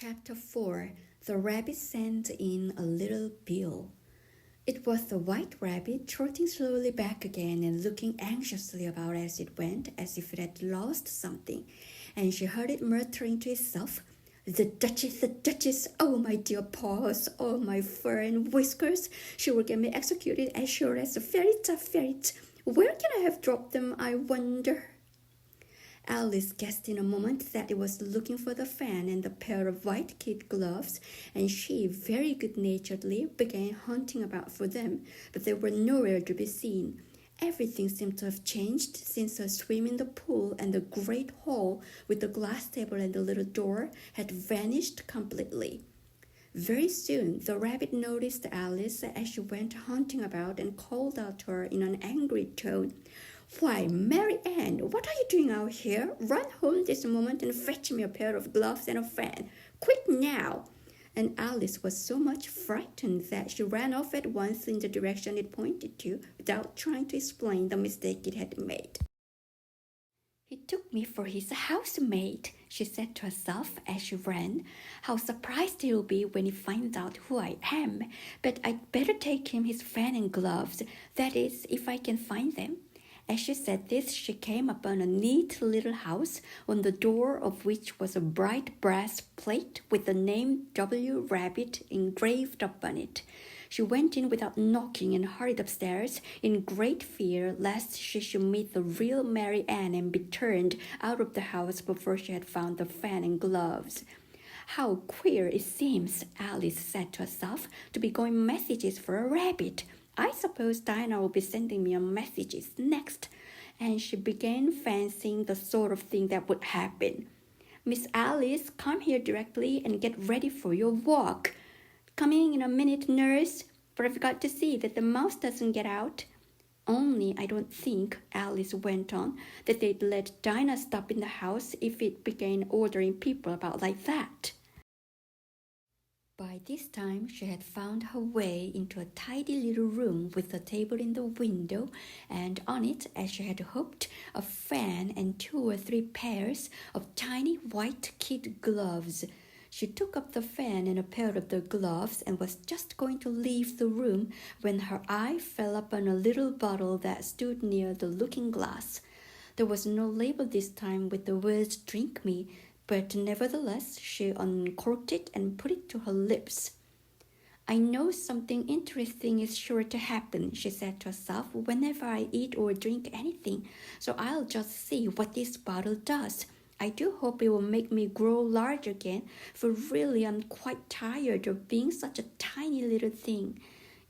Chapter 4 The Rabbit Sent in a Little Bill. It was the white rabbit trotting slowly back again and looking anxiously about as it went, as if it had lost something, and she heard it muttering to itself, the Duchess, oh my dear paws, oh my fur and whiskers, she will get me executed as sure as a ferret. Where can I have dropped them, I wonder? Alice guessed in a moment that it was looking for the fan and the pair of white kid gloves, and she very good-naturedly began hunting about for them, but they were nowhere to be seen. Everything seemed to have changed since her swim in the pool, and the great hall with the glass table and the little door had vanished completely. Very soon the rabbit noticed Alice as she went hunting about and called out to her in an angry tone, "Why, Mary Ann, what are you doing out here? Run home this moment and fetch me a pair of gloves and a fan. Quick now!" And Alice was so much frightened that she ran off at once in the direction it pointed to, without trying to explain the mistake it had made. "He took me for his housemaid," she said to herself as she ran. "How surprised he'll be when he finds out who I am. But I'd better take him his fan and gloves, that is, if I can find them." As she said this, she came upon a neat little house, on the door of which was a bright brass plate with the name W. Rabbit engraved upon it. She went in without knocking and hurried upstairs, in great fear lest she should meet the real Mary Ann and be turned out of the house before she had found the fan and gloves. "How queer it seems," Alice said to herself, "to be going messages for a rabbit. I suppose Dinah will be sending me messages next." And she began fancying the sort of thing that would happen. "Miss Alice, come here directly and get ready for your walk." "Coming in a minute, nurse, but I've got to see that the mouse doesn't get out." "Only I don't think," Alice went on, "that they'd let Dinah stop in the house if it began ordering people about like that." By this time she had found her way into a tidy little room with a table in the window, and on it, as she had hoped, a fan and 2 or 3 pairs of tiny white kid gloves. She took up the fan and a pair of the gloves and was just going to leave the room when her eye fell upon a little bottle that stood near the looking-glass. There was no label this time with the words "Drink me," but nevertheless she uncorked it and put it to her lips. "I know something interesting is sure to happen," she said to herself, "whenever I eat or drink anything, so I'll just see what this bottle does. I do hope it will make me grow large again, for really I'm quite tired of being such a tiny little thing."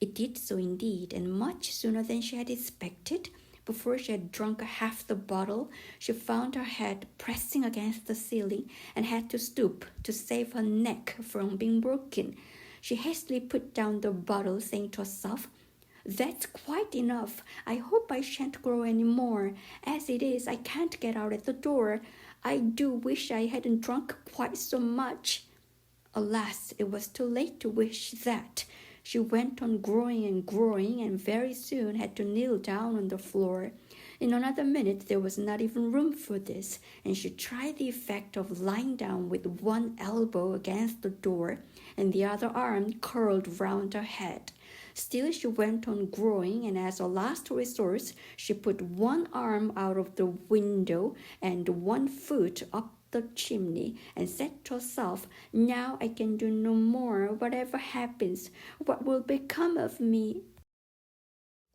It did so indeed, and much sooner than she had expected. Before she had drunk half the bottle, she found her head pressing against the ceiling and had to stoop to save her neck from being broken. She hastily put down the bottle, saying to herself, "That's quite enough. I hope I shan't grow any more. As it is, I can't get out at the door. I do wish I hadn't drunk quite so much." Alas, it was too late to wish that. She went on growing and very soon had to kneel down on the floor. In another minute there was not even room for this, and she tried the effect of lying down with one elbow against the door and the other arm curled round her head. Still she went on growing, and as a last resource she put one arm out of the window and one foot up the chimney, and said to herself, "Now I can do no more. Whatever happens, what will become of me?"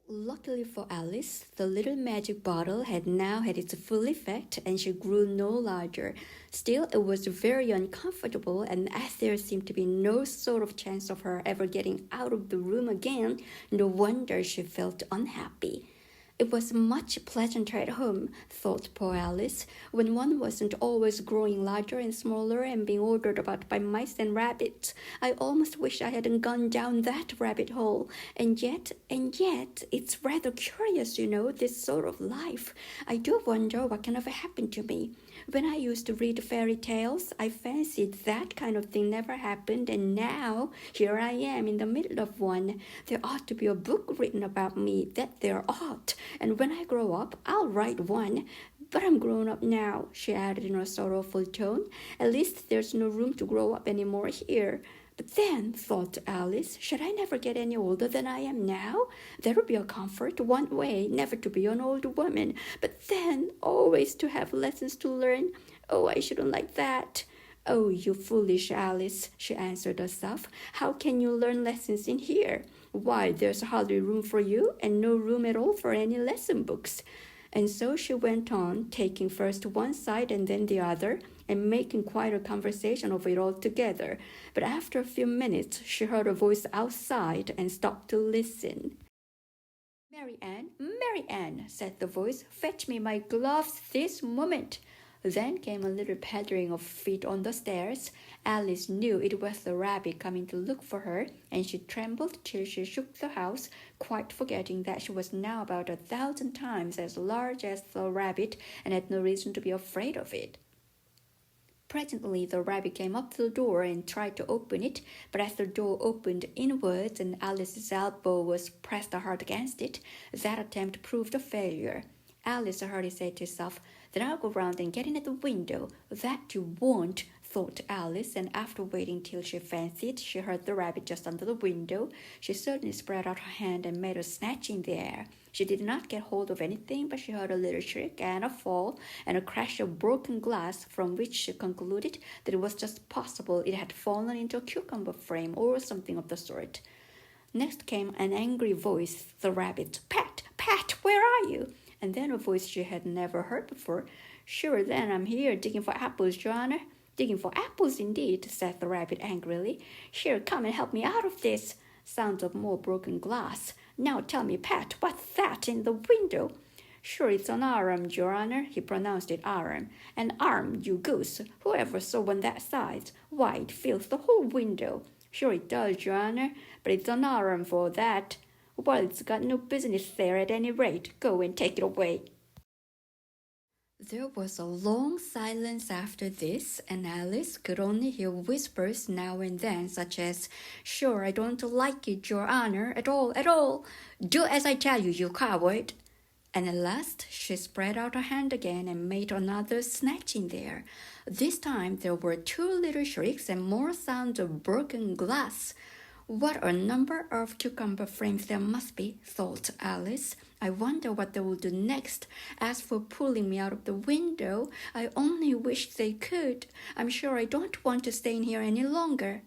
Luckily for Alice, the little magic bottle had now had its full effect, and she grew no larger. Still, it was very uncomfortable, and as there seemed to be no sort of chance of her ever getting out of the room again, no wonder she felt unhappy. It was much pleasanter at home, thought poor Alice, when one wasn't always growing larger and smaller and being ordered about by mice and rabbits. I almost wish I hadn't gone down that rabbit hole. And yet, it's rather curious, this sort of life. I do wonder what can ever happen to me. When I used to read fairy tales, I fancied that kind of thing never happened, and now here I am in the middle of one. There ought to be a book written about me, that there ought, and when I grow up, I'll write one. But I'm grown up now, she added in a sorrowful tone. At least there's no room to grow up any more here. But then, thought Alice, should I never get any older than I am now? That would be a comfort, one way, never to be an old woman. But then, always to have lessons to learn. Oh, I shouldn't like that. Oh, you foolish Alice, she answered herself. How can you learn lessons in here? Why, there's hardly room for you, and no room at all for any lesson books. And so she went on, taking first one side and then the other, and making quite a conversation of it all together. But after a few minutes, she heard a voice outside and stopped to listen. Mary Ann, said the voice, fetch me my gloves this moment. Then came a little pattering of feet on the stairs. Alice knew it was the rabbit coming to look for her, and she trembled till she shook the house, quite forgetting that she was now about 1,000 times as large as the rabbit and had no reason to be afraid of it. Presently the rabbit came up to the door and tried to open it, but as the door opened inwards and Alice's elbow was pressed hard against it, that attempt proved a failure. Alice hardly said to herself, then I'll go round and get in at the window. That you won't, thought Alice, and after waiting till she fancied she heard the rabbit just under the window, she suddenly spread out her hand and made a snatch in the air. She did not get hold of anything, but she heard a little shriek and a fall and a crash of broken glass, from which she concluded that it was just possible it had fallen into a cucumber frame or something of the sort. Next came an angry voice, the rabbit. Pat, Pat, where are you? And then a voice she had never heard before. Sure, then I'm here digging for apples, Your Honor. Digging for apples, indeed, said the rabbit angrily. Here, come and help me out of this. Sounds of more broken glass. Now tell me, Pat, what's that in the window? Sure, it's an arm, Your Honor. He pronounced it arm. An arm, you goose. Whoever saw one that size? Why, it fills the whole window. Sure it does, Your Honor, but it's an arm for that. Well, it's got no business there at any rate. Go and take it away. There was a long silence after this, and Alice could only hear whispers now and then, such as, Sure, I don't like it, Your Honor, at all. Do as I tell you, you coward. And at last she spread out her hand again and made another snatch in there. This time there were 2 little shrieks and more sounds of broken glass. What a number of cucumber frames there must be, thought Alice. I wonder what they will do next. As for pulling me out of the window, I only wish they could. I'm sure I don't want to stay in here any longer.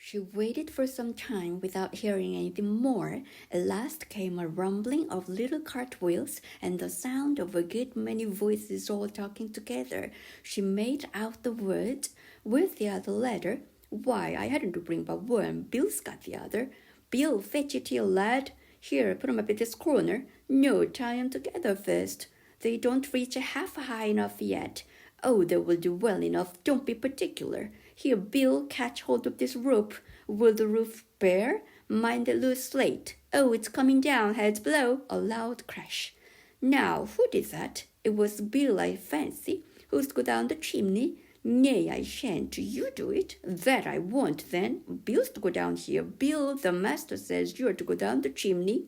She waited for some time without hearing anything more. At last came a rumbling of little cartwheels and the sound of a good many voices all talking together. She made out the words, Where's the other letter? Why, I hadn't to bring but one. Bill's got the other. Bill, fetch it here, lad. Here, put 'em up at this corner. No, tie 'em together first. They don't reach half high enough yet. Oh, they will do well enough. Don't be particular. Here, Bill, catch hold of this rope. Will the roof bear? Mind the loose slate. Oh, it's coming down. Heads below. A loud crash. Now, who did that? It was Bill, I fancy. Who's to go down the chimney? Nay, I shan't. You do it. That I won't, then. Bill's to go down here. Bill, the master says you're to go down the chimney.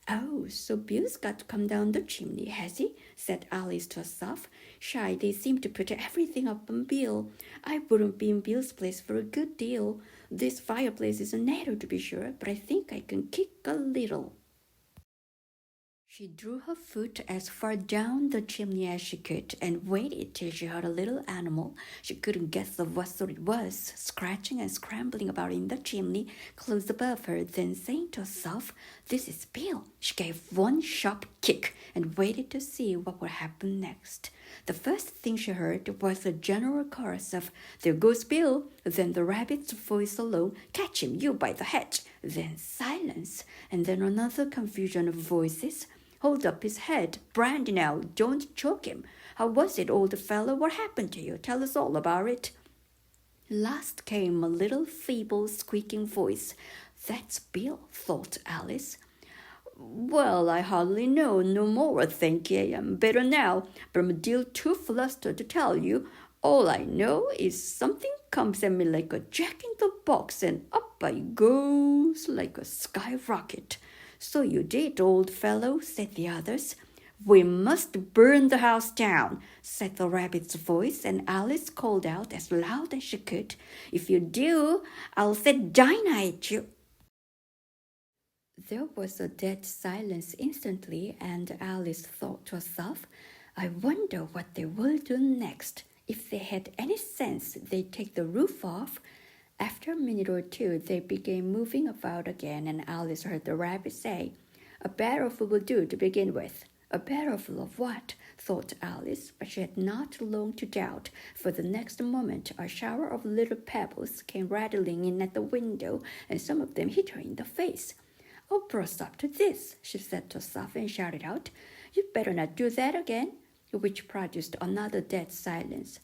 Oh, so Bill's got to come down the chimney, has he? Said Alice to herself. Shy, they seem to put everything up on Bill. I wouldn't be in Bill's place for a good deal. This fireplace is narrow, to be sure, but I think I can kick a little. She drew her foot as far down the chimney as she could and waited till she heard a little animal. She couldn't guess of what sort it was, scratching and scrambling about in the chimney close above her. Then saying to herself, This is Bill, she gave one sharp kick and waited to see what would happen next. The first thing she heard was a general chorus of, There goes Bill. Then the rabbit's voice alone, Catch him, you by the head. Then silence, and then another confusion of voices. Hold up his head. Brandy now, don't choke him. How was it, old fellow? What happened to you? Tell us all about it. Last came a little feeble squeaking voice. That's Bill, thought Alice. Well, I hardly know no more, thank ye. I'm better now, but I'm a deal too flustered to tell you. All I know is something comes at me like a jack-in-the-box, and up I goes like a skyrocket. So you did, old fellow, said the others. "We must burn the house down," said the rabbit's voice, and Alice called out as loud as she could, "If you do, I'll set dynamite at you." There was a dead silence instantly, and Alice thought to herself, "I wonder what they will do next. If they had any sense, they'd take the roof off." After a minute or two, they began moving about again, and Alice heard the rabbit say, "A barrelful will do to begin with." A barrelful of what? Thought Alice, but she had not long to doubt, for the next moment a shower of little pebbles came rattling in at the window, and some of them hit her in the face. "Oh, put a stop to this," she said to herself and shouted out, "You'd better not do that again," which produced another dead silence.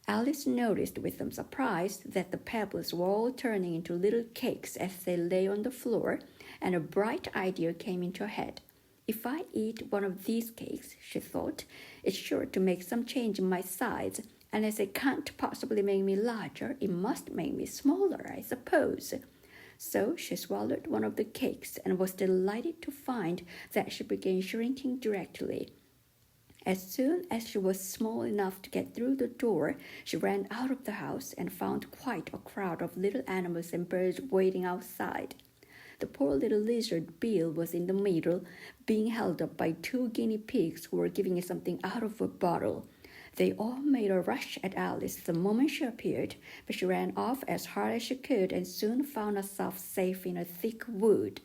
Alice noticed with some surprise that the pebbles were all turning into little cakes as they lay on the floor, and a bright idea came into her head. "If I eat one of these cakes," she thought, "it's sure to make some change in my size, and as it can't possibly make me larger, it must make me smaller, I suppose." So she swallowed one of the cakes and was delighted to find that she began shrinking directly. As soon as she was small enough to get through the door, she ran out of the house and found quite a crowd of little animals and birds waiting outside. The poor little lizard Bill was in the middle, being held up by 2 guinea pigs who were giving it something out of a bottle. They all made a rush at Alice the moment she appeared, but she ran off as hard as she could and soon found herself safe in a thick wood.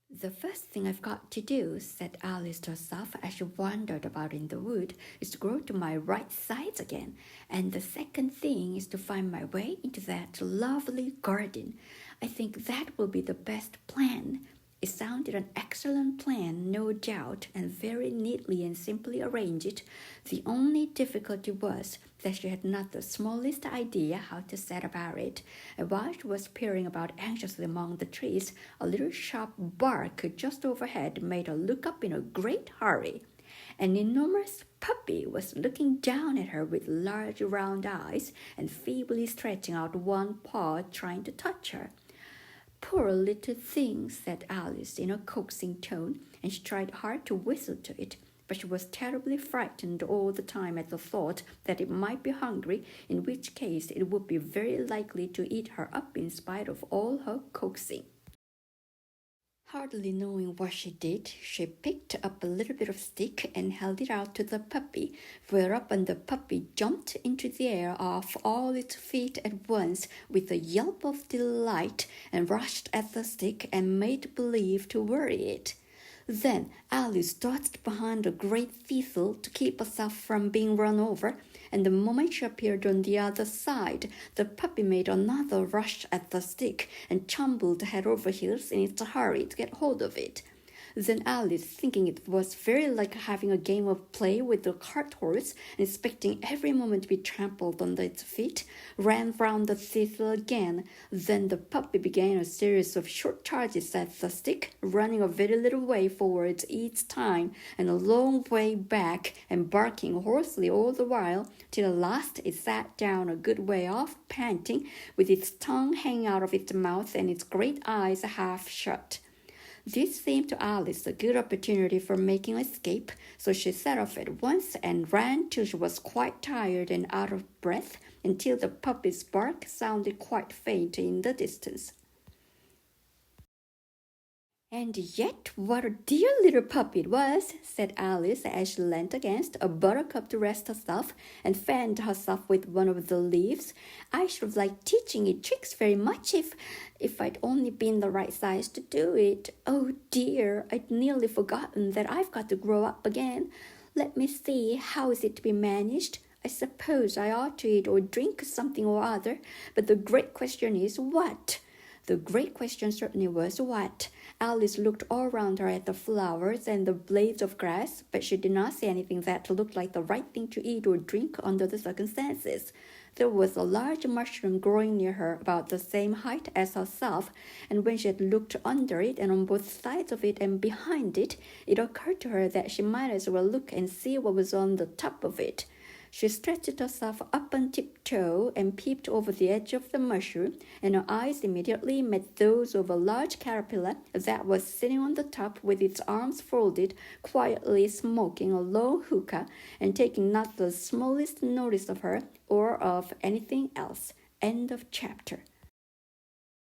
"The first thing I've got to do," said Alice to herself as she wandered about in the wood, "is to grow to my right size again. And the second thing is to find my way into that lovely garden. I think that will be the best plan." It sounded an excellent plan, no doubt, and very neatly and simply arranged. The only difficulty was that she had not the smallest idea how to set about it, and while she was peering about anxiously among the trees, a little sharp bark just overhead made her look up in a great hurry. An enormous puppy was looking down at her with large round eyes and feebly stretching out one paw trying to touch her. "Poor little thing," said Alice in a coaxing tone, and she tried hard to whistle to it, but she was terribly frightened all the time at the thought that it might be hungry, in which case it would be very likely to eat her up in spite of all her coaxing. Hardly knowing what she did, she picked up a little bit of stick and held it out to the puppy, whereupon the puppy jumped into the air off all its feet at once with a yelp of delight and rushed at the stick and made believe to worry it. Then Alice dodged behind a great thistle to keep herself from being run over, and the moment she appeared on the other side, the puppy made another rush at the stick and tumbled head over heels in its hurry to get hold of it. Then Alice, thinking it was very like having a game of play with the cart horse and expecting every moment to be trampled under its feet, ran round the thistle again. Then the puppy began a series of short charges at the stick, running a very little way forwards each time and a long way back, and barking hoarsely all the while, till at last it sat down a good way off, panting, with its tongue hanging out of its mouth and its great eyes half shut. This seemed to Alice a good opportunity for making escape, so she set off at once and ran till she was quite tired and out of breath, until the puppy's bark sounded quite faint in the distance. "And yet, what a dear little puppy it was," said Alice as she leant against a buttercup to rest herself and fanned herself with one of the leaves. "I should have liked teaching it tricks very much if I'd only been the right size to do it. Oh dear, I'd nearly forgotten that I've got to grow up again. Let me see, how is it to be managed? I suppose I ought to eat or drink something or other, but the great question is what?" The great question certainly was what. Alice looked all round her at the flowers and the blades of grass, but she did not see anything that looked like the right thing to eat or drink under the circumstances. There was a large mushroom growing near her about the same height as herself, and when she had looked under it and on both sides of it and behind it, it occurred to her that she might as well look and see what was on the top of it. She stretched herself up on tiptoe and peeped over the edge of the mushroom, and her eyes immediately met those of a large caterpillar that was sitting on the top with its arms folded, quietly smoking a long hookah and taking not the smallest notice of her or of anything else. End of chapter.